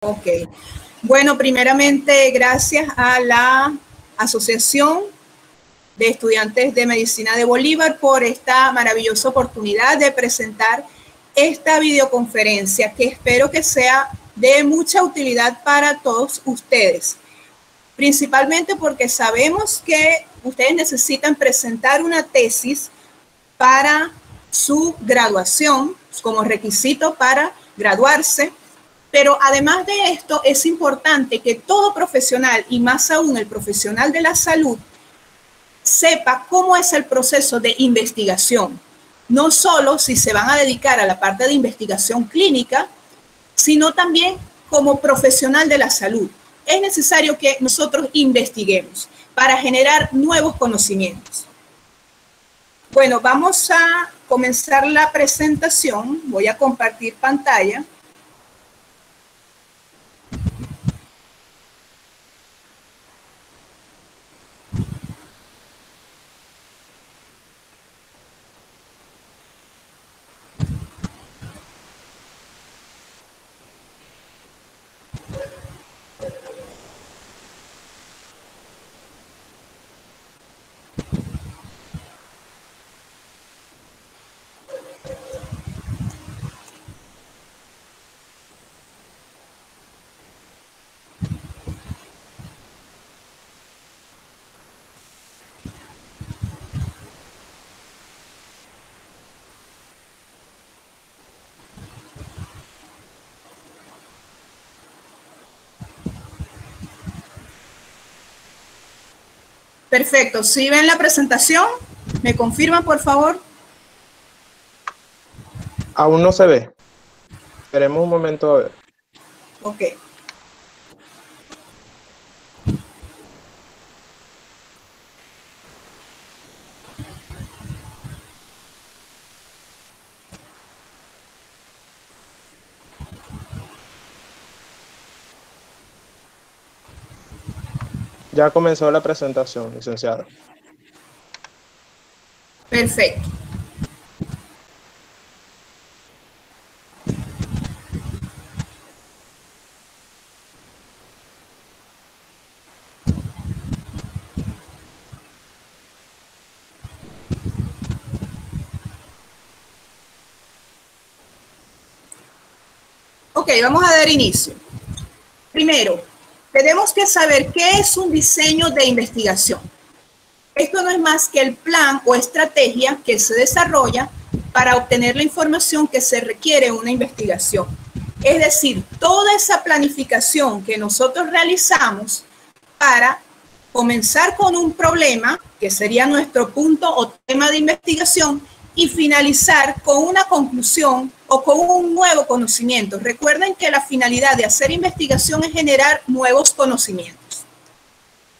Ok. Bueno, primeramente, gracias a la Asociación de Estudiantes de Medicina de Bolívar por esta maravillosa oportunidad de presentar esta videoconferencia que espero que sea de mucha utilidad para todos ustedes, principalmente porque sabemos que ustedes necesitan presentar una tesis para su graduación como requisito para graduarse. Pero además de esto, es importante que todo profesional, y más aún el profesional de la salud, sepa cómo es el proceso de investigación. No solo si se van a dedicar a la parte de investigación clínica, sino también como profesional de la salud. Es necesario que nosotros investiguemos para generar nuevos conocimientos. Bueno, vamos a comenzar la presentación. Voy a compartir pantalla. Perfecto. ¿Sí ven la presentación? ¿Me confirman, por favor? Aún no se ve. Esperemos un momento a ver. Ok. Ya comenzó la presentación, licenciado. Perfecto. Ok, vamos a dar inicio. Primero, tenemos que saber qué es un diseño de investigación. Esto no es más que el plan o estrategia que se desarrolla para obtener la información que se requiere en una investigación. Es decir, toda esa planificación que nosotros realizamos para comenzar con un problema, que sería nuestro punto o tema de investigación, y finalizar con una conclusión o con un nuevo conocimiento. Recuerden que la finalidad de hacer investigación es generar nuevos conocimientos.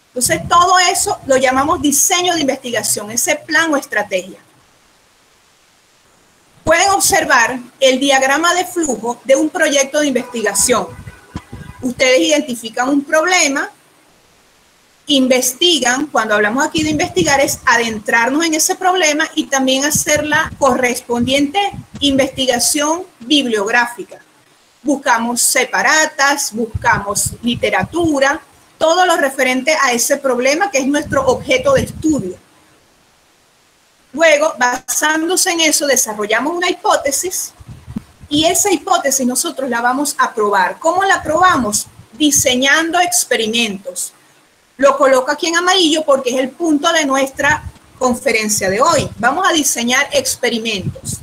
Entonces, todo eso lo llamamos diseño de investigación, ese plan o estrategia. Pueden observar el diagrama de flujo de un proyecto de investigación. Ustedes identifican un problema, investigan. Cuando hablamos aquí de investigar es adentrarnos en ese problema y también hacer la correspondiente investigación bibliográfica. Buscamos separatas, buscamos literatura, todo lo referente a ese problema que es nuestro objeto de estudio. Luego, basándose en eso, desarrollamos una hipótesis y esa hipótesis nosotros la vamos a probar. ¿Cómo la probamos? Diseñando experimentos. Lo coloco aquí en amarillo porque es el punto de nuestra conferencia de hoy. Vamos a diseñar experimentos.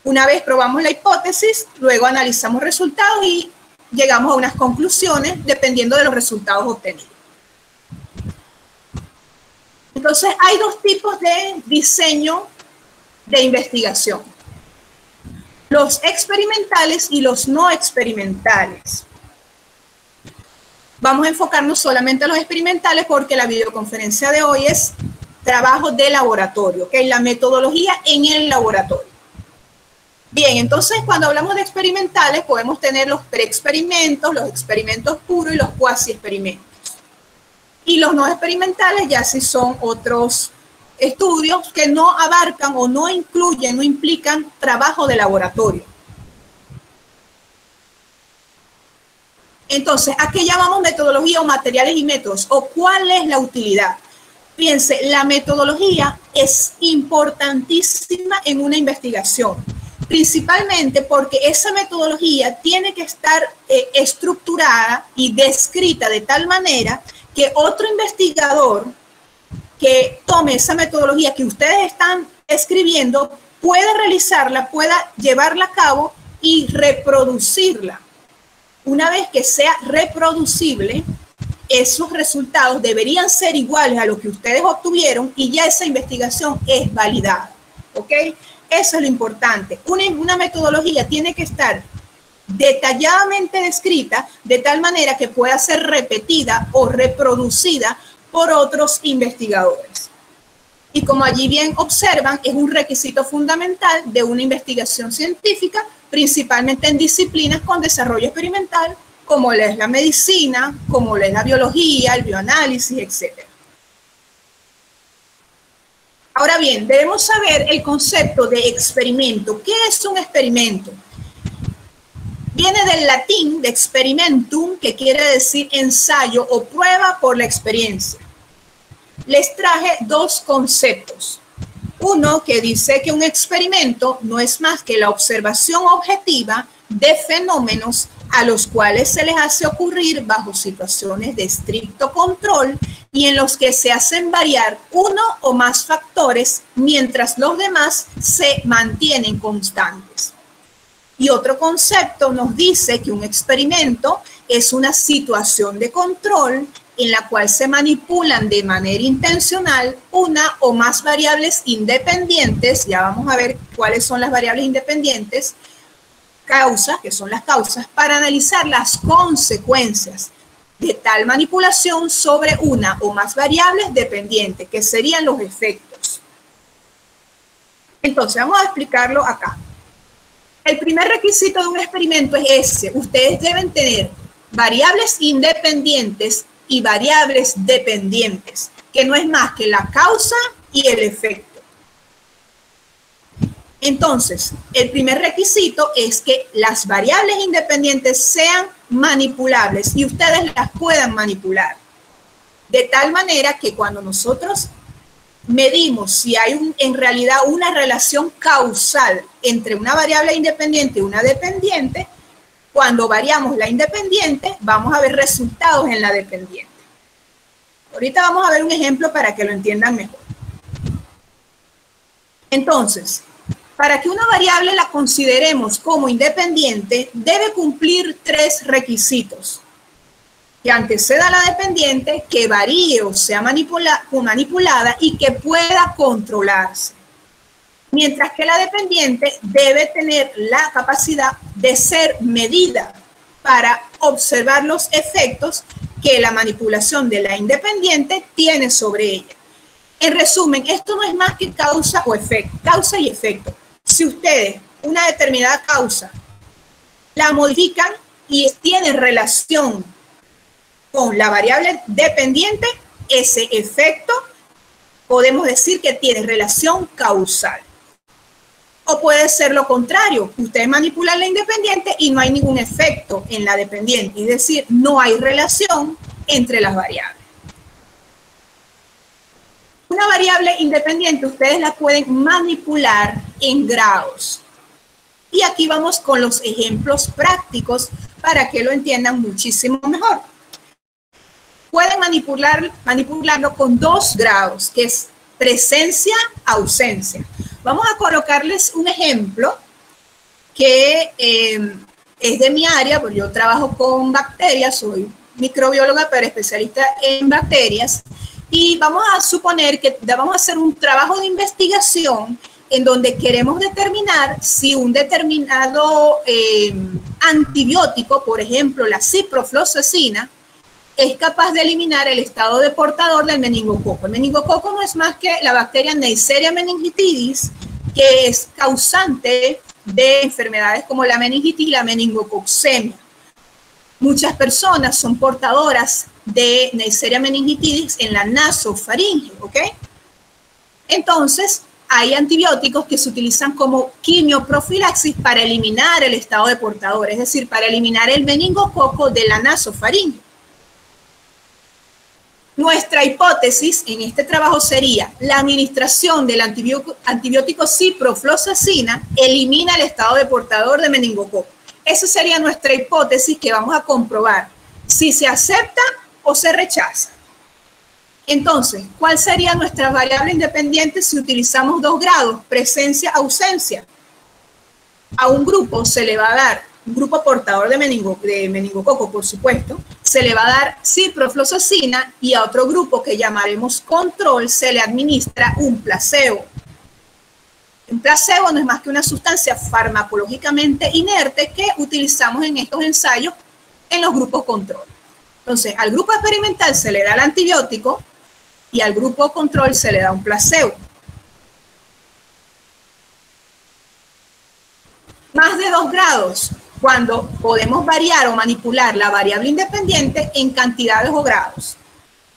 Una vez probamos la hipótesis, luego analizamos resultados y llegamos a unas conclusiones dependiendo de los resultados obtenidos. Entonces, hay dos tipos de diseño de investigación: los experimentales y los no experimentales. Vamos a enfocarnos solamente en los experimentales porque la videoconferencia de hoy es trabajo de laboratorio, ¿ok? La metodología en el laboratorio. Bien, entonces cuando hablamos de experimentales podemos tener los preexperimentos, los experimentos puros y los cuasi experimentos. Y los no experimentales ya sí son otros estudios que no abarcan o no incluyen, no implican trabajo de laboratorio. Entonces, ¿a qué llamamos metodología o materiales y métodos? ¿O cuál es la utilidad? Fíjense, la metodología es importantísima en una investigación, principalmente porque esa metodología tiene que estar estructurada y descrita de tal manera que otro investigador que tome esa metodología que ustedes están escribiendo pueda realizarla, pueda llevarla a cabo y reproducirla. Una vez que sea reproducible, esos resultados deberían ser iguales a lo que ustedes obtuvieron y ya esa investigación es validada. ¿Ok? Eso es lo importante. Una metodología tiene que estar detalladamente descrita de tal manera que pueda ser repetida o reproducida por otros investigadores. Y como allí bien observan, es un requisito fundamental de una investigación científica, principalmente en disciplinas con desarrollo experimental, como es la medicina, como es la biología, el bioanálisis, etc. Ahora bien, debemos saber el concepto de experimento. ¿Qué es un experimento? Viene del latín de experimentum, que quiere decir ensayo o prueba por la experiencia. Les traje dos conceptos. Uno que dice que un experimento no es más que la observación objetiva de fenómenos a los cuales se les hace ocurrir bajo situaciones de estricto control y en los que se hacen variar uno o más factores mientras los demás se mantienen constantes. Y otro concepto nos dice que un experimento es una situación de control en la cual se manipulan de manera intencional una o más variables independientes, ya vamos a ver cuáles son las variables independientes, causas, que son las causas, para analizar las consecuencias de tal manipulación sobre una o más variables dependientes, que serían los efectos. Entonces, vamos a explicarlo acá. El primer requisito de un experimento es ese. Ustedes deben tener variables independientes y variables dependientes, que no es más que la causa y el efecto. Entonces, el primer requisito es que las variables independientes sean manipulables y ustedes las puedan manipular. De tal manera que cuando nosotros medimos si hay en realidad una relación causal entre una variable independiente y una dependiente, cuando variamos la independiente, vamos a ver resultados en la dependiente. Ahorita vamos a ver un ejemplo para que lo entiendan mejor. Entonces, para que una variable la consideremos como independiente, debe cumplir tres requisitos. Que anteceda a la dependiente, que varíe o sea manipulada y que pueda controlarse. Mientras que la dependiente debe tener la capacidad de ser medida para observar los efectos que la manipulación de la independiente tiene sobre ella. En resumen, esto no es más que causa o efecto, causa y efecto. Si ustedes una determinada causa la modifican y tiene relación con la variable dependiente, ese efecto podemos decir que tiene relación causal. O puede ser lo contrario, ustedes manipulan la independiente y no hay ningún efecto en la dependiente, es decir, no hay relación entre las variables. Una variable independiente ustedes la pueden manipular en grados. Y aquí vamos con los ejemplos prácticos para que lo entiendan muchísimo mejor. Pueden manipularlo con 2 grados, que es presencia, ausencia. Vamos a colocarles un ejemplo que es de mi área, porque yo trabajo con bacterias, soy microbióloga, pero especialista en bacterias. Y vamos a suponer que vamos a hacer un trabajo de investigación en donde queremos determinar si un determinado antibiótico, por ejemplo, la ciprofloxacina, es capaz de eliminar el estado de portador del meningococo. El meningococo no es más que la bacteria Neisseria meningitidis, que es causante de enfermedades como la meningitis y la meningococcemia. Muchas personas son portadoras de Neisseria meningitidis en la nasofaringe, ¿ok? Entonces, hay antibióticos que se utilizan como quimioprofilaxis para eliminar el estado de portador, es decir, para eliminar el meningococo de la nasofaringe. Nuestra hipótesis en este trabajo sería la administración del antibiótico ciprofloxacina elimina el estado de portador de meningococo. Esa sería nuestra hipótesis que vamos a comprobar si se acepta o se rechaza. Entonces, ¿cuál sería nuestra variable independiente si utilizamos 2 grados, presencia, ausencia? A un grupo se le va a dar, un grupo portador de meningococo, por supuesto, se le va a dar ciprofloxacina y a otro grupo que llamaremos control se le administra un placebo. Un placebo no es más que una sustancia farmacológicamente inerte que utilizamos en estos ensayos en los grupos control. Entonces, al grupo experimental se le da el antibiótico y al grupo control se le da un placebo. Más de 2 grados, cuando podemos variar o manipular la variable independiente en cantidades o grados.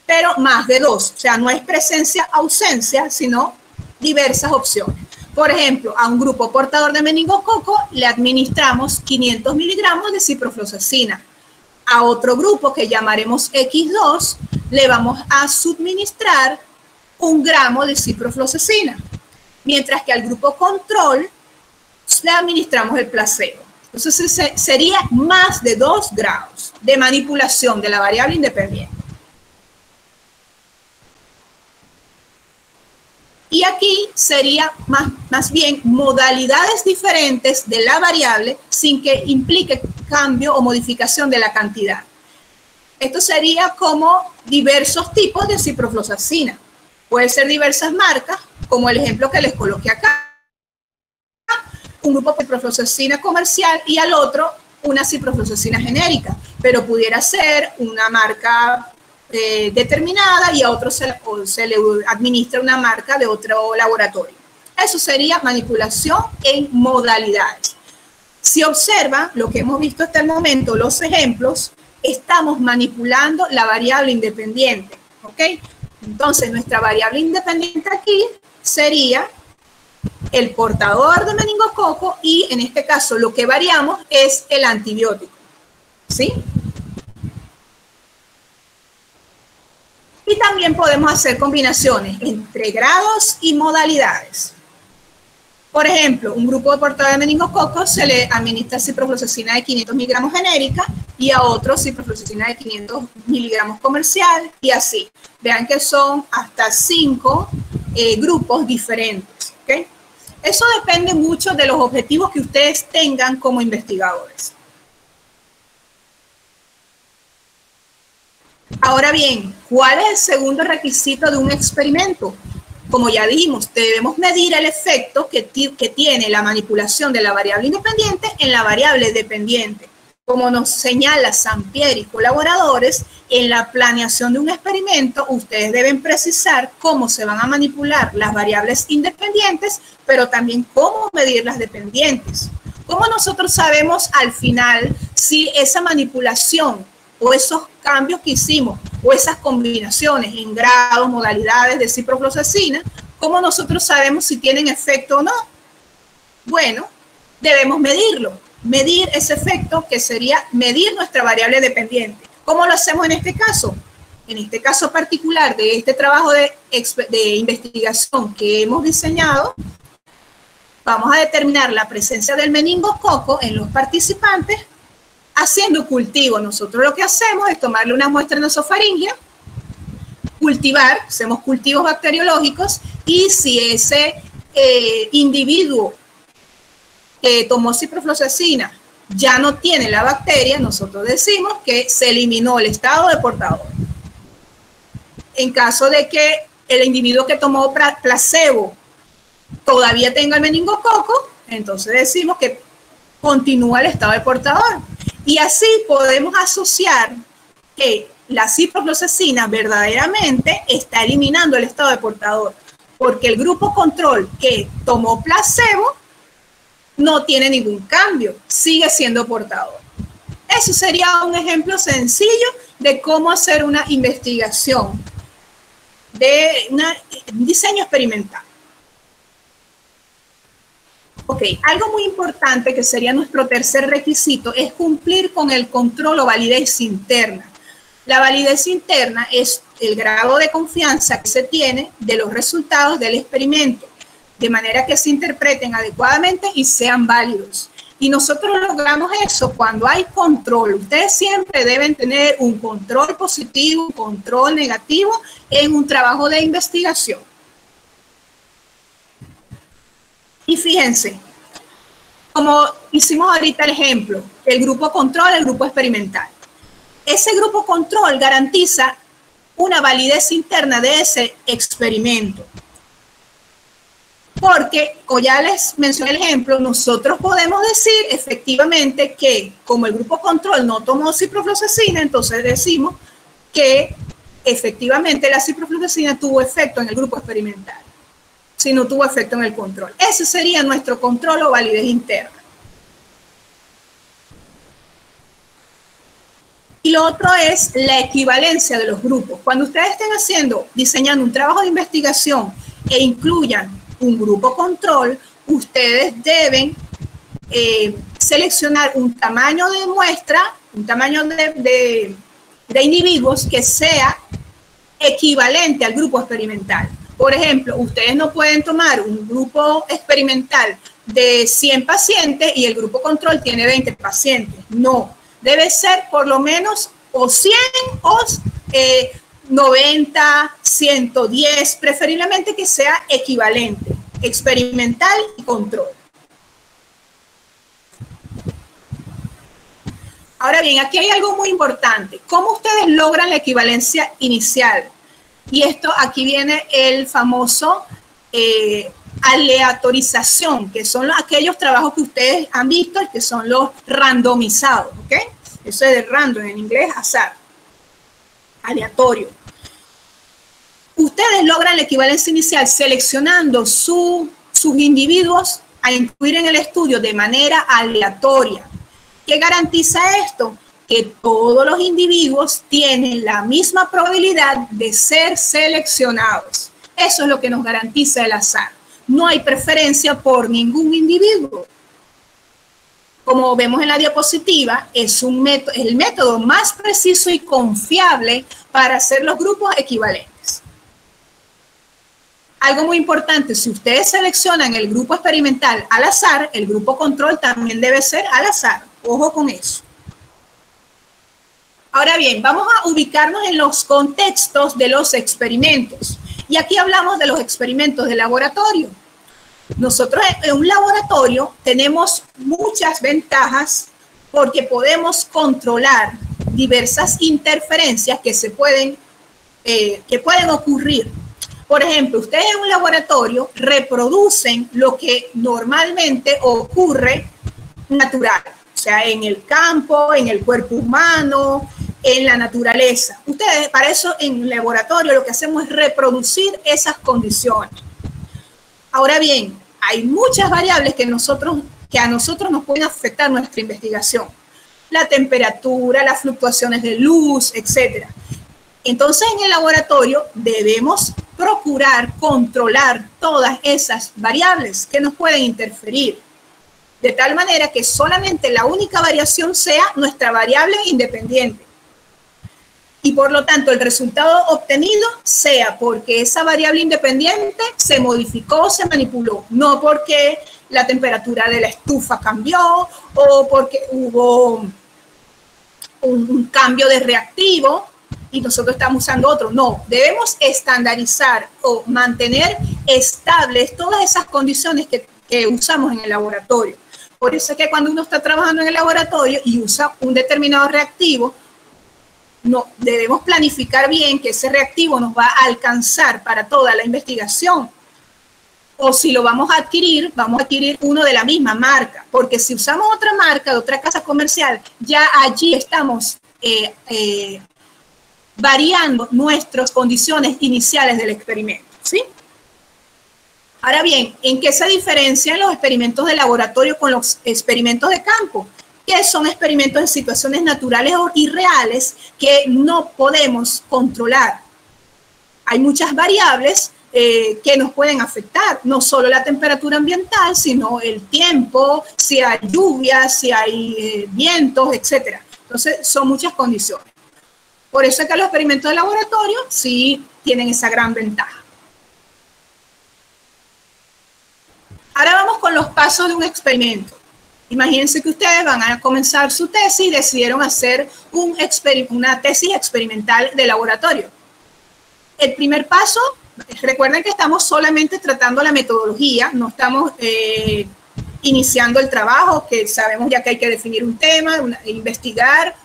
Pero más de 2, o sea, no es presencia-ausencia, sino diversas opciones. Por ejemplo, a un grupo portador de meningococo le administramos 500 miligramos de ciprofloxacina. A otro grupo que llamaremos X2 le vamos a suministrar 1 gramo de ciprofloxacina, mientras que al grupo control le administramos el placebo. Entonces sería más de 2 grados de manipulación de la variable independiente. Y aquí sería más bien modalidades diferentes de la variable sin que implique cambio o modificación de la cantidad. Esto sería como diversos tipos de ciprofloxacina. Puede ser diversas marcas, como el ejemplo que les coloqué acá. Un grupo de ciprofloxacina comercial y al otro una ciprofloxacina genérica, pero pudiera ser una marca determinada y a otro se le administra una marca de otro laboratorio. Eso sería manipulación en modalidades. Si observan lo que hemos visto hasta el momento, los ejemplos, estamos manipulando la variable independiente, ¿ok? Entonces, nuestra variable independiente aquí sería el portador de meningococo y en este caso lo que variamos es el antibiótico, ¿sí? Y también podemos hacer combinaciones entre grados y modalidades. Por ejemplo, un grupo de portador de meningococo se le administra ciprofloxacina de 500 miligramos genérica y a otro ciprofloxacina de 500 miligramos comercial y así. Vean que son hasta 5 grupos diferentes, ¿ok? Eso depende mucho de los objetivos que ustedes tengan como investigadores. Ahora bien, ¿cuál es el segundo requisito de un experimento? Como ya dijimos, debemos medir el efecto que tiene la manipulación de la variable independiente en la variable dependiente. Como nos señala Sampieri y colaboradores, en la planeación de un experimento, ustedes deben precisar cómo se van a manipular las variables independientes, pero también cómo medir las dependientes. ¿Cómo nosotros sabemos al final si esa manipulación o esos cambios que hicimos o esas combinaciones en grados, modalidades de ciprofloxacina, cómo nosotros sabemos si tienen efecto o no? Bueno, debemos medirlo. Medir ese efecto que sería medir nuestra variable dependiente. ¿Cómo lo hacemos en este caso? En este caso particular de este trabajo de investigación que hemos diseñado, vamos a determinar la presencia del meningococo en los participantes haciendo cultivo. Nosotros lo que hacemos es tomarle una muestra nasofaringea, cultivar, hacemos cultivos bacteriológicos y si ese individuo que tomó ciprofloxacina ya no tiene la bacteria, nosotros decimos que se eliminó el estado de portador. En caso de que el individuo que tomó placebo todavía tenga el meningococo, entonces decimos que continúa el estado de portador. Y así podemos asociar que la ciprofloxacina verdaderamente está eliminando el estado de portador, porque el grupo control que tomó placebo no tiene ningún cambio, sigue siendo portador. Eso sería un ejemplo sencillo de cómo hacer una investigación de un diseño experimental. Ok, algo muy importante que sería nuestro tercer requisito es cumplir con el control o validez interna. La validez interna es el grado de confianza que se tiene de los resultados del experimento, de manera que se interpreten adecuadamente y sean válidos. Y nosotros logramos eso cuando hay control. Ustedes siempre deben tener un control positivo, un control negativo en un trabajo de investigación. Y fíjense, como hicimos ahorita el ejemplo, el grupo control, el grupo experimental. Ese grupo control garantiza una validez interna de ese experimento. Porque, como ya les mencioné el ejemplo, nosotros podemos decir efectivamente que como el grupo control no tomó ciprofloxacina, entonces decimos que efectivamente la ciprofloxacina tuvo efecto en el grupo experimental, si no tuvo efecto en el control. Ese sería nuestro control o validez interna. Y lo otro es la equivalencia de los grupos. Cuando ustedes estén diseñando un trabajo de investigación e incluyan un grupo control, ustedes deben seleccionar un tamaño de muestra, un tamaño de individuos que sea equivalente al grupo experimental. Por ejemplo, ustedes no pueden tomar un grupo experimental de 100 pacientes y el grupo control tiene 20 pacientes. No, debe ser por lo menos o 100 o 90, 110, preferiblemente que sea equivalente, experimental y control. Ahora bien, aquí hay algo muy importante. ¿Cómo ustedes logran la equivalencia inicial? Y esto, aquí viene el famoso aleatorización, que son aquellos trabajos que ustedes han visto, que son los randomizados, ¿ok? Eso es de random, en inglés, azar, aleatorio. Ustedes logran la equivalencia inicial seleccionando sus individuos a incluir en el estudio de manera aleatoria. ¿Qué garantiza esto? Que todos los individuos tienen la misma probabilidad de ser seleccionados. Eso es lo que nos garantiza el azar. No hay preferencia por ningún individuo. Como vemos en la diapositiva, es el método más preciso y confiable para hacer los grupos equivalentes. Algo muy importante, si ustedes seleccionan el grupo experimental al azar, el grupo control también debe ser al azar. Ojo con eso. Ahora bien, vamos a ubicarnos en los contextos de los experimentos. Y aquí hablamos de los experimentos de laboratorio. Nosotros en un laboratorio tenemos muchas ventajas porque podemos controlar diversas interferencias que pueden ocurrir. Por ejemplo, ustedes en un laboratorio reproducen lo que normalmente ocurre natural, o sea, en el campo, en el cuerpo humano, en la naturaleza. Ustedes, para eso en el laboratorio lo que hacemos es reproducir esas condiciones. Ahora bien, hay muchas variables que a nosotros nos pueden afectar nuestra investigación. La temperatura, las fluctuaciones de luz, etc. Entonces, en el laboratorio debemos procurar controlar todas esas variables que nos pueden interferir, de tal manera que solamente la única variación sea nuestra variable independiente. Y por lo tanto, el resultado obtenido sea porque esa variable independiente se modificó, se manipuló, no porque la temperatura de la estufa cambió o porque hubo un cambio de reactivo y nosotros estamos usando otro. No, debemos estandarizar o mantener estables todas esas condiciones que usamos en el laboratorio. Por eso es que cuando uno está trabajando en el laboratorio y usa un determinado reactivo, no, debemos planificar bien que ese reactivo nos va a alcanzar para toda la investigación. O si lo vamos a adquirir uno de la misma marca. Porque si usamos otra marca de otra casa comercial, ya allí estamos variando nuestras condiciones iniciales del experimento, ¿sí? Ahora bien, ¿en qué se diferencian los experimentos de laboratorio con los experimentos de campo? Que son experimentos en situaciones naturales o irreales que no podemos controlar. Hay muchas variables que nos pueden afectar, no solo la temperatura ambiental, sino el tiempo, si hay lluvias, si hay vientos, etcétera. Entonces, son muchas condiciones. Por eso es que los experimentos de laboratorio sí tienen esa gran ventaja. Ahora vamos con los pasos de un experimento. Imagínense que ustedes van a comenzar su tesis y decidieron hacer una tesis experimental de laboratorio. El primer paso, recuerden que estamos solamente tratando la metodología, no estamos iniciando el trabajo, que sabemos ya que hay que definir un tema, investigar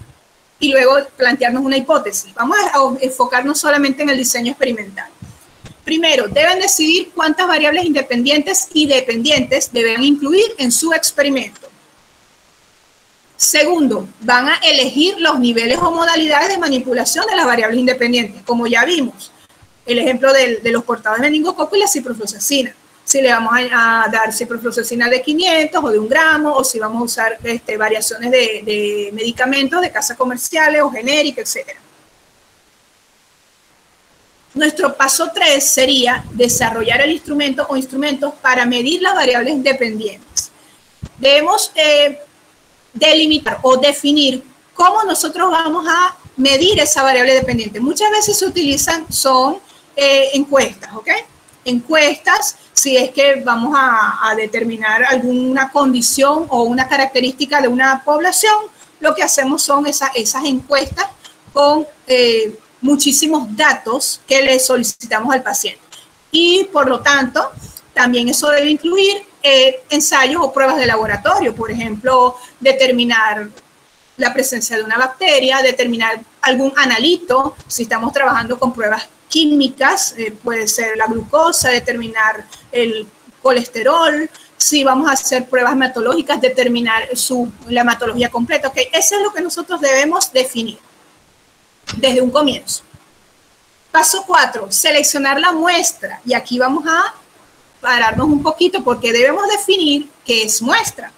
y luego plantearnos una hipótesis. Vamos a enfocarnos solamente en el diseño experimental. Primero, deben decidir cuántas variables independientes y dependientes deben incluir en su experimento. Segundo, van a elegir los niveles o modalidades de manipulación de las variables independientes, como ya vimos. El ejemplo de los portados de meningococo y la ciprofloxacina. Si le vamos a dar ciprofloxacina de 500 o de 1 gramo, o si vamos a usar variaciones de medicamentos de casas comerciales o genéricas, etc. Nuestro paso 3 sería desarrollar el instrumento o instrumentos para medir las variables independientes. Debemos delimitar o definir cómo nosotros vamos a medir esa variable dependiente. Muchas veces se utilizan, encuestas, ¿ok? Encuestas, si es que vamos a determinar alguna condición o una característica de una población, lo que hacemos son esas encuestas con muchísimos datos que le solicitamos al paciente. Y por lo tanto, también eso debe incluir ensayos o pruebas de laboratorio, por ejemplo, determinar la presencia de una bacteria, determinar algún analito, si estamos trabajando con pruebas químicas, puede ser la glucosa, determinar el colesterol, si vamos a hacer pruebas hematológicas, determinar la hematología completa. Okay, eso es lo que nosotros debemos definir desde un comienzo. Paso 4, seleccionar la muestra. Y aquí vamos a pararnos un poquito porque debemos definir qué es muestra.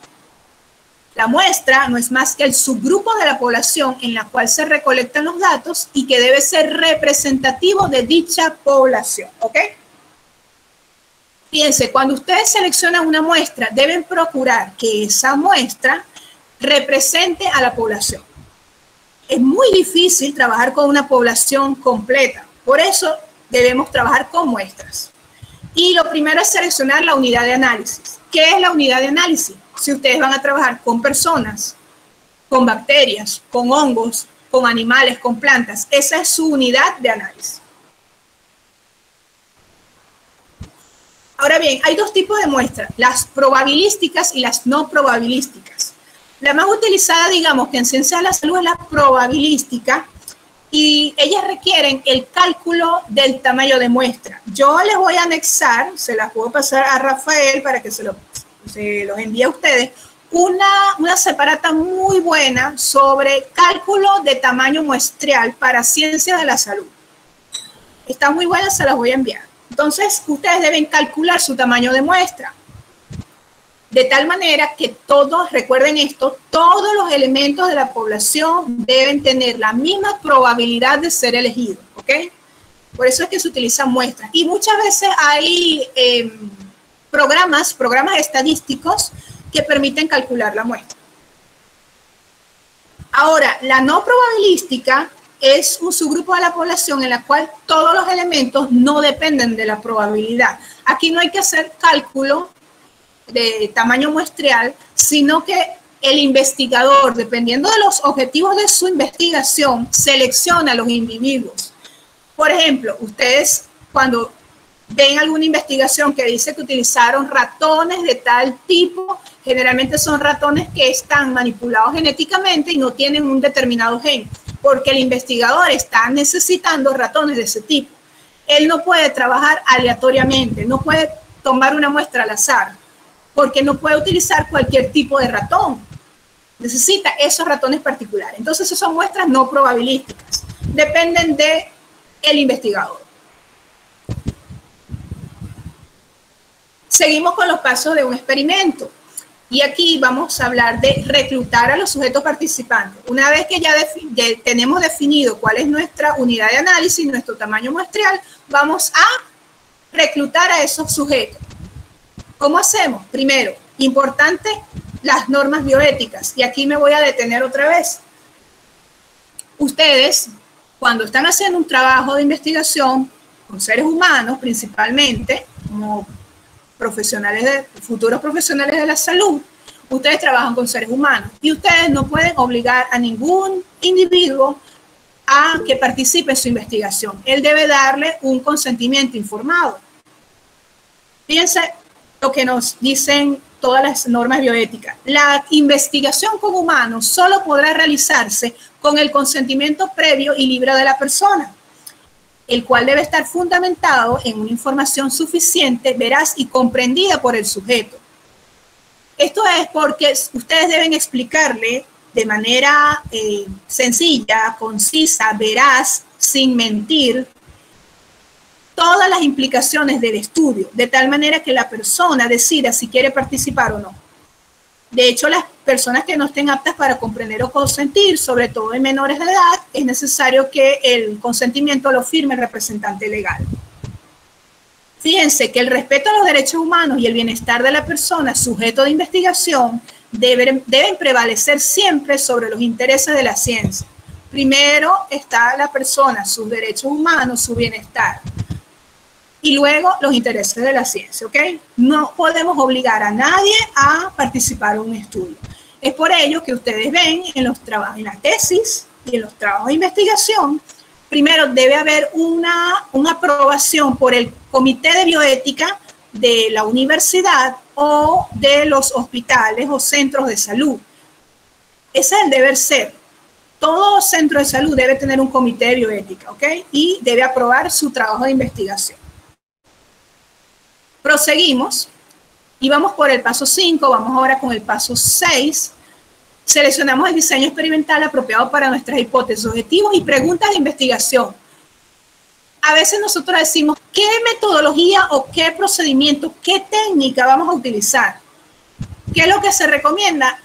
La muestra no es más que el subgrupo de la población en la cual se recolectan los datos y que debe ser representativo de dicha población, ¿ok? Fíjense, cuando ustedes seleccionan una muestra, deben procurar que esa muestra represente a la población. Es muy difícil trabajar con una población completa, por eso debemos trabajar con muestras. Y lo primero es seleccionar la unidad de análisis. ¿Qué es la unidad de análisis? Si ustedes van a trabajar con personas, con bacterias, con hongos, con animales, con plantas, esa es su unidad de análisis. Ahora bien, hay dos tipos de muestras, las probabilísticas y las no probabilísticas. La más utilizada, digamos, que en ciencia de la salud es la probabilística y ellas requieren el cálculo del tamaño de muestra. Yo les voy a anexar, se las puedo pasar a Rafael para que se los envíe a ustedes, una separata muy buena sobre cálculo de tamaño muestreal para ciencias de la salud. Está muy buena, se las voy a enviar. Entonces, ustedes deben calcular su tamaño de muestra. De tal manera que todos, recuerden esto, todos los elementos de la población deben tener la misma probabilidad de ser elegidos, ¿ok? Por eso es que se utilizan muestras. Y muchas veces hay programas estadísticos que permiten calcular la muestra. Ahora, la no probabilística es un subgrupo de la población en la cual todos los elementos no dependen de la probabilidad. Aquí no hay que hacer cálculo de tamaño muestreal, sino que el investigador, dependiendo de los objetivos de su investigación, selecciona a los individuos. Por ejemplo, ustedes cuando ven alguna investigación que dice que utilizaron ratones de tal tipo, generalmente son ratones que están manipulados genéticamente y no tienen un determinado gen, porque el investigador está necesitando ratones de ese tipo. Él no puede trabajar aleatoriamente, no puede tomar una muestra al azar, porque no puede utilizar cualquier tipo de ratón. Necesita esos ratones particulares. Entonces, esas son muestras no probabilísticas. Dependen del investigador. Seguimos con los pasos de un experimento. Y aquí vamos a hablar de reclutar a los sujetos participantes. Una vez que ya tenemos definido cuál es nuestra unidad de análisis, nuestro tamaño muestreal, vamos a reclutar a esos sujetos. ¿Cómo hacemos? Primero, importante, las normas bioéticas. Y aquí me voy a detener otra vez. Ustedes, cuando están haciendo un trabajo de investigación con seres humanos, principalmente, como futuros profesionales de la salud, ustedes trabajan con seres humanos y ustedes no pueden obligar a ningún individuo a que participe en su investigación. Él debe darle un consentimiento informado. Fíjense lo que nos dicen todas las normas bioéticas. La investigación con humanos solo podrá realizarse con el consentimiento previo y libre de la persona, el cual debe estar fundamentado en una información suficiente, veraz y comprendida por el sujeto. Esto es porque ustedes deben explicarle de manera sencilla, concisa, veraz, sin mentir, todas las implicaciones del estudio, de tal manera que la persona decida si quiere participar o no. De hecho, las personas que no estén aptas para comprender o consentir, sobre todo en menores de edad, es necesario que el consentimiento lo firme el representante legal. Fíjense que el respeto a los derechos humanos y el bienestar de la persona sujeto de investigación deben prevalecer siempre sobre los intereses de la ciencia. Primero está la persona, sus derechos humanos, su bienestar. Y luego los intereses de la ciencia, ¿ok? No podemos obligar a nadie a participar en un estudio. Es por ello que ustedes ven en los trabajos, en la tesis y en los trabajos de investigación, primero debe haber una aprobación por el Comité de Bioética de la universidad o de los hospitales o centros de salud. Ese es el deber ser. Todo centro de salud debe tener un comité de bioética, ¿ok? Y debe aprobar su trabajo de investigación. Proseguimos y vamos por el paso 5, vamos ahora con el paso 6. Seleccionamos el diseño experimental apropiado para nuestras hipótesis, objetivos y preguntas de investigación. A veces nosotros decimos, ¿qué metodología o qué procedimiento, qué técnica vamos a utilizar? ¿Qué es lo que se recomienda?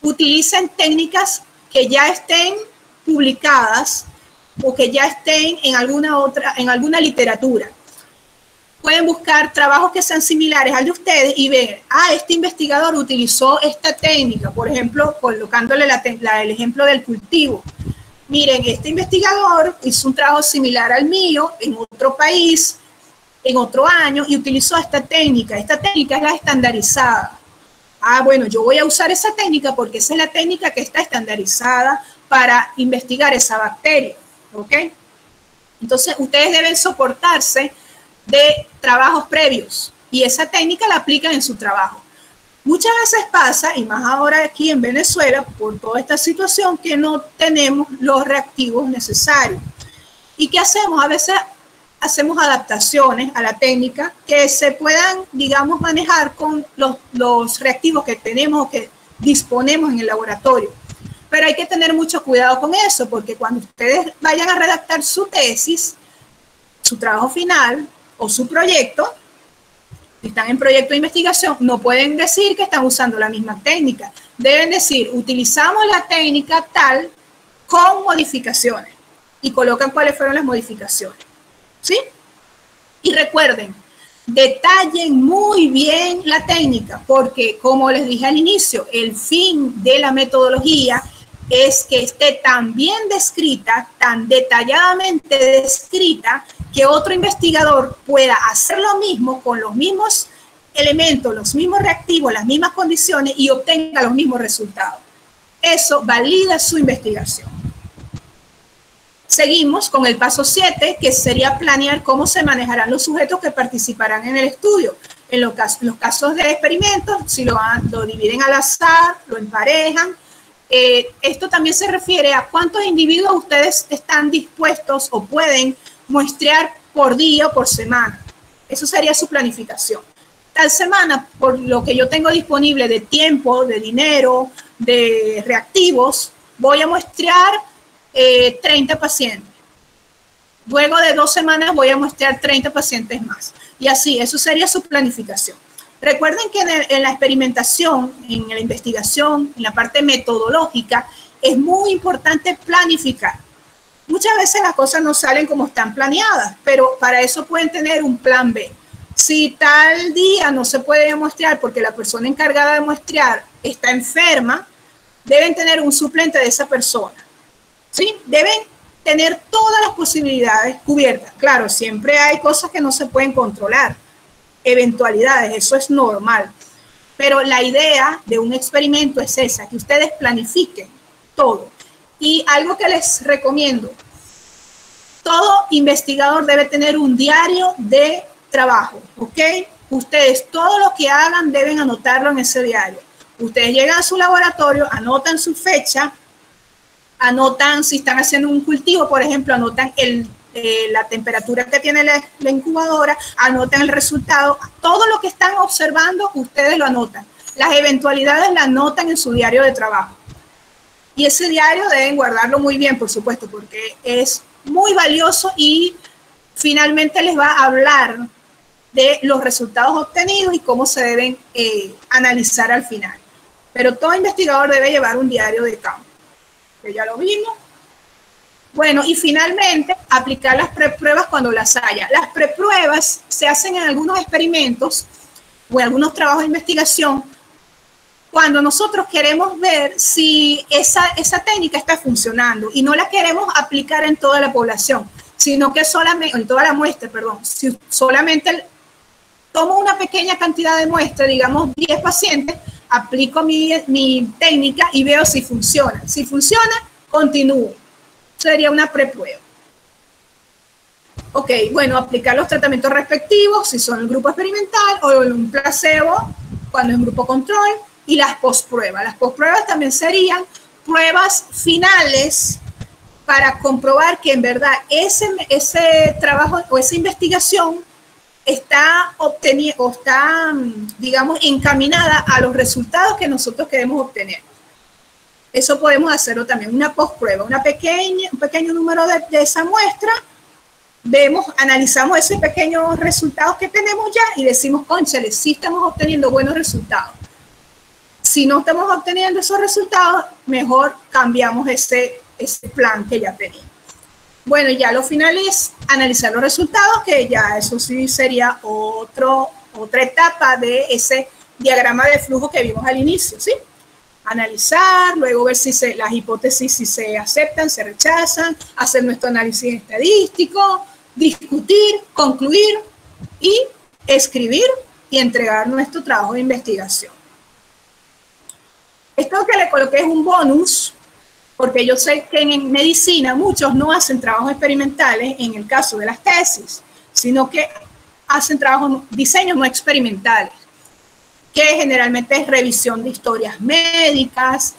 Utilicen técnicas que ya estén publicadas o que ya estén en alguna literatura. Pueden buscar trabajos que sean similares al de ustedes y ver, este investigador utilizó esta técnica, por ejemplo, colocándole el ejemplo del cultivo. Miren, este investigador hizo un trabajo similar al mío en otro país, en otro año, y utilizó esta técnica. Esta técnica es la estandarizada. Bueno, yo voy a usar esa técnica porque esa es la técnica que está estandarizada para investigar esa bacteria, ¿ok? Entonces, ustedes deben soportarse de trabajos previos y esa técnica la aplican en su trabajo. Muchas veces pasa, y más ahora aquí en Venezuela, por toda esta situación, que no tenemos los reactivos necesarios. ¿Y qué hacemos? A veces hacemos adaptaciones a la técnica que se puedan, digamos, manejar con los reactivos que tenemos o que disponemos en el laboratorio. Pero hay que tener mucho cuidado con eso, porque cuando ustedes vayan a redactar su tesis, su trabajo final o su proyecto, si están en proyecto de investigación, no pueden decir que están usando la misma técnica. Deben decir, utilizamos la técnica tal con modificaciones y colocan cuáles fueron las modificaciones. ¿Sí? Y recuerden, detallen muy bien la técnica, porque como les dije al inicio, el fin de la metodología es que esté tan bien descrita, tan detalladamente descrita, que otro investigador pueda hacer lo mismo con los mismos elementos, los mismos reactivos, las mismas condiciones y obtenga los mismos resultados. Eso valida su investigación. Seguimos con el paso 7, que sería planear cómo se manejarán los sujetos que participarán en el estudio. En los casos de experimentos, si lo dividen al azar, lo emparejan. Esto también se refiere a cuántos individuos ustedes están dispuestos o pueden muestrear por día o por semana. Eso sería su planificación. Tal semana, por lo que yo tengo disponible de tiempo, de dinero, de reactivos, voy a muestrear 30 pacientes. Luego de 2 semanas voy a muestrear 30 pacientes más. Y así, eso sería su planificación. Recuerden que en la experimentación, en la investigación, en la parte metodológica, es muy importante planificar. Muchas veces las cosas no salen como están planeadas, pero para eso pueden tener un plan B. Si tal día no se puede muestrear porque la persona encargada de muestrear está enferma, deben tener un suplente de esa persona. ¿Sí? Deben tener todas las posibilidades cubiertas. Claro, siempre hay cosas que no se pueden controlar, eventualidades, eso es normal. Pero la idea de un experimento es esa, que ustedes planifiquen todo. Y algo que les recomiendo, todo investigador debe tener un diario de trabajo, ¿ok? Ustedes todo lo que hagan deben anotarlo en ese diario. Ustedes llegan a su laboratorio, anotan su fecha, anotan si están haciendo un cultivo, por ejemplo, anotan la temperatura que tiene la incubadora, anotan el resultado, todo lo que están observando, ustedes lo anotan. Las eventualidades las anotan en su diario de trabajo. Y ese diario deben guardarlo muy bien, por supuesto, porque es muy valioso y finalmente les va a hablar de los resultados obtenidos y cómo se deben analizar al final. Pero todo investigador debe llevar un diario de campo, que ya lo vimos. Bueno, y finalmente, aplicar las prepruebas cuando las haya. Las prepruebas se hacen en algunos experimentos o en algunos trabajos de investigación cuando nosotros queremos ver si esa técnica está funcionando y no la queremos aplicar en toda la población, sino que solamente, en toda la muestra, perdón, si solamente tomo una pequeña cantidad de muestra, digamos 10 pacientes, aplico mi técnica y veo si funciona. Si funciona, continúo. Sería una preprueba. Ok, bueno, aplicar los tratamientos respectivos, si son el grupo experimental o un placebo, cuando es un grupo control, y las postpruebas. Las postpruebas también serían pruebas finales para comprobar que en verdad ese trabajo o esa investigación está obteniendo o está, digamos, encaminada a los resultados que nosotros queremos obtener. Eso podemos hacerlo también, una postprueba, un pequeño número de esa muestra, vemos, analizamos esos pequeños resultados que tenemos ya y decimos, cónchale, sí estamos obteniendo buenos resultados. Si no estamos obteniendo esos resultados, mejor cambiamos ese plan que ya teníamos. Bueno, ya lo final es analizar los resultados, que ya eso sí sería otra etapa de ese diagrama de flujo que vimos al inicio, ¿sí? Analizar, luego ver si las hipótesis si se aceptan, se rechazan, hacer nuestro análisis estadístico, discutir, concluir y escribir y entregar nuestro trabajo de investigación. Esto que le coloqué es un bonus, porque yo sé que en medicina muchos no hacen trabajos experimentales en el caso de las tesis, sino que hacen diseños no experimentales, que generalmente es revisión de historias médicas,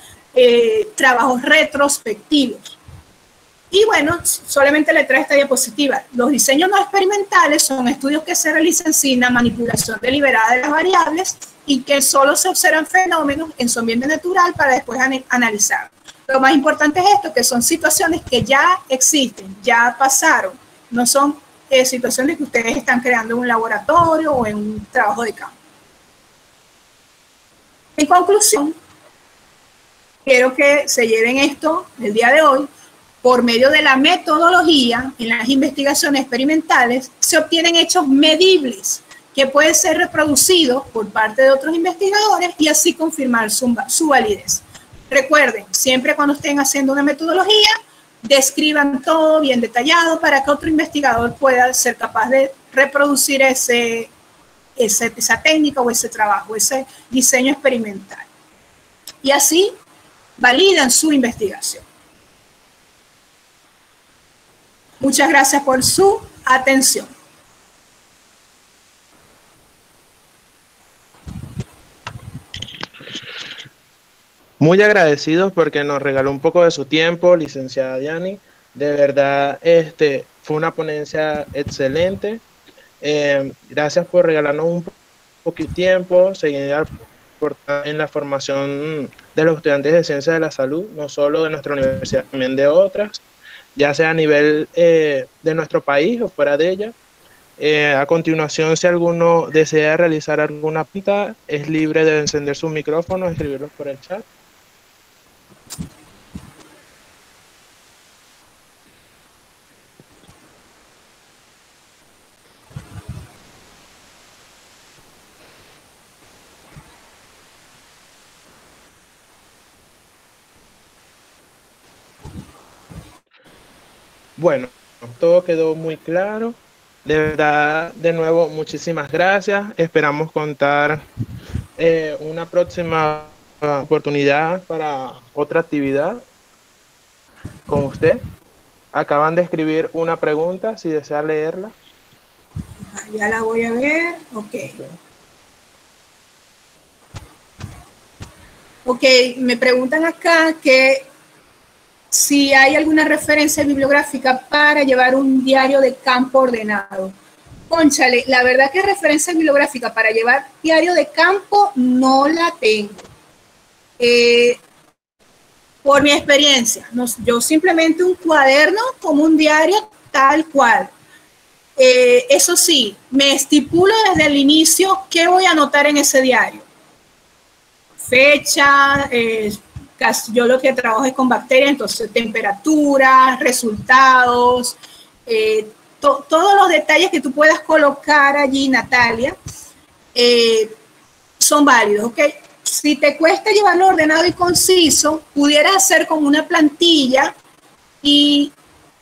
trabajos retrospectivos. Y bueno, solamente le trae esta diapositiva. Los diseños no experimentales son estudios que se realizan sin la manipulación deliberada de las variables y que solo se observan fenómenos en su ambiente natural para después analizar. Lo más importante es esto, que son situaciones que ya existen, ya pasaron, no son situaciones que ustedes están creando en un laboratorio o en un trabajo de campo. En conclusión, quiero que se lleven esto el día de hoy. Por medio de la metodología en las investigaciones experimentales se obtienen hechos medibles que pueden ser reproducidos por parte de otros investigadores y así confirmar su validez. Recuerden, siempre cuando estén haciendo una metodología, describan todo bien detallado para que otro investigador pueda ser capaz de reproducir esa técnica o ese trabajo, ese diseño experimental. Y así validan su investigación. Muchas gracias por su atención. Muy agradecidos porque nos regaló un poco de su tiempo, licenciada Diani. De verdad, fue una ponencia excelente. Gracias por regalarnos un poquito de tiempo, seguir en la formación de los estudiantes de Ciencias de la Salud, no solo de nuestra universidad, también de otras, ya sea a nivel de nuestro país o fuera de ella. A continuación, si alguno desea realizar alguna pregunta, es libre de encender su micrófono, escribirlos por el chat. Bueno, todo quedó muy claro. De verdad, de nuevo, muchísimas gracias. Esperamos contar una próxima oportunidad para otra actividad con usted. Acaban de escribir una pregunta, si desea leerla. Ya la voy a ver. Ok. Ok, me preguntan acá que si hay alguna referencia bibliográfica para llevar un diario de campo ordenado. Cónchale, la verdad que referencia bibliográfica para llevar diario de campo no la tengo. Por mi experiencia, no, yo simplemente un cuaderno como un diario tal cual. Eso sí, me estipulo desde el inicio qué voy a anotar en ese diario. Fecha, yo lo que trabajo es con bacterias, entonces temperatura, resultados, todos los detalles que tú puedas colocar allí, Natalia, son válidos, ¿ok? Si te cuesta llevarlo ordenado y conciso, pudieras hacer como una plantilla y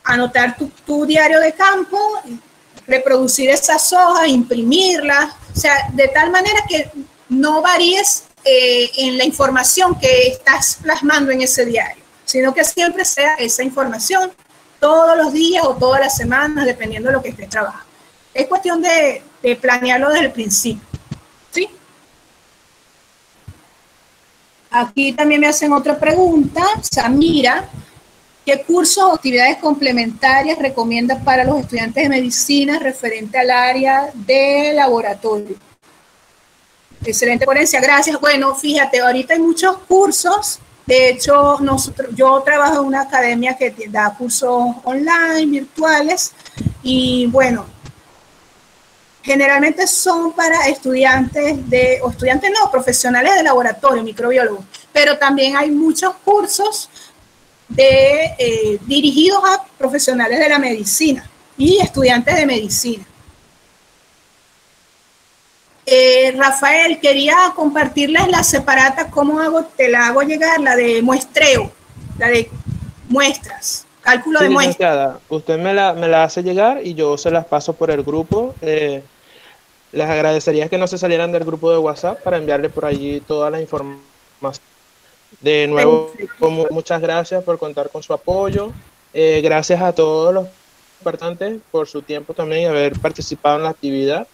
anotar tu diario de campo, reproducir esas hojas, imprimirlas, o sea, de tal manera que no varíes en la información que estás plasmando en ese diario, sino que siempre sea esa información todos los días o todas las semanas, dependiendo de lo que estés trabajando. Es cuestión de planearlo desde el principio, ¿sí? Aquí también me hacen otra pregunta, Samira, ¿qué cursos o actividades complementarias recomiendas para los estudiantes de medicina referente al área de laboratorio? Excelente ponencia, gracias. Bueno, fíjate, ahorita hay muchos cursos. De hecho, yo trabajo en una academia que da cursos online, virtuales, y bueno, generalmente son para estudiantes profesionales de laboratorio, microbiólogos, pero también hay muchos cursos dirigidos a profesionales de la medicina y estudiantes de medicina. Rafael, quería compartirles la separata, ¿cómo hago? Te la hago llegar, la de muestreo, la de muestras, cálculo de muestras. Licenciada, usted me la hace llegar y yo se las paso por el grupo. Les agradecería que no se salieran del grupo de WhatsApp para enviarle por allí toda la información. De nuevo, muchas gracias por contar con su apoyo. Gracias a todos los participantes por su tiempo también y haber participado en la actividad.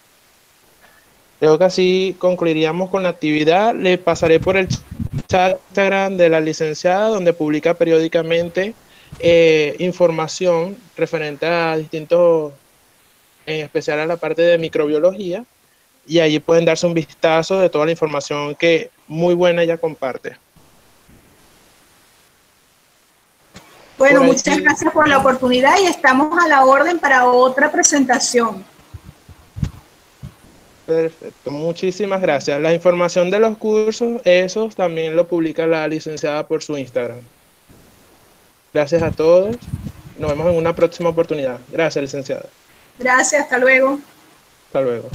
Creo que así concluiríamos con la actividad. Le pasaré por el chat Instagram de la licenciada, donde publica periódicamente información referente a distintos, en especial a la parte de microbiología, y allí pueden darse un vistazo de toda la información que muy buena ella comparte. Bueno, muchas gracias por la oportunidad y estamos a la orden para otra presentación. Perfecto, muchísimas gracias. La información de los cursos, esos también lo publica la licenciada por su Instagram. Gracias a todos. Nos vemos en una próxima oportunidad. Gracias, licenciada. Gracias, hasta luego. Hasta luego.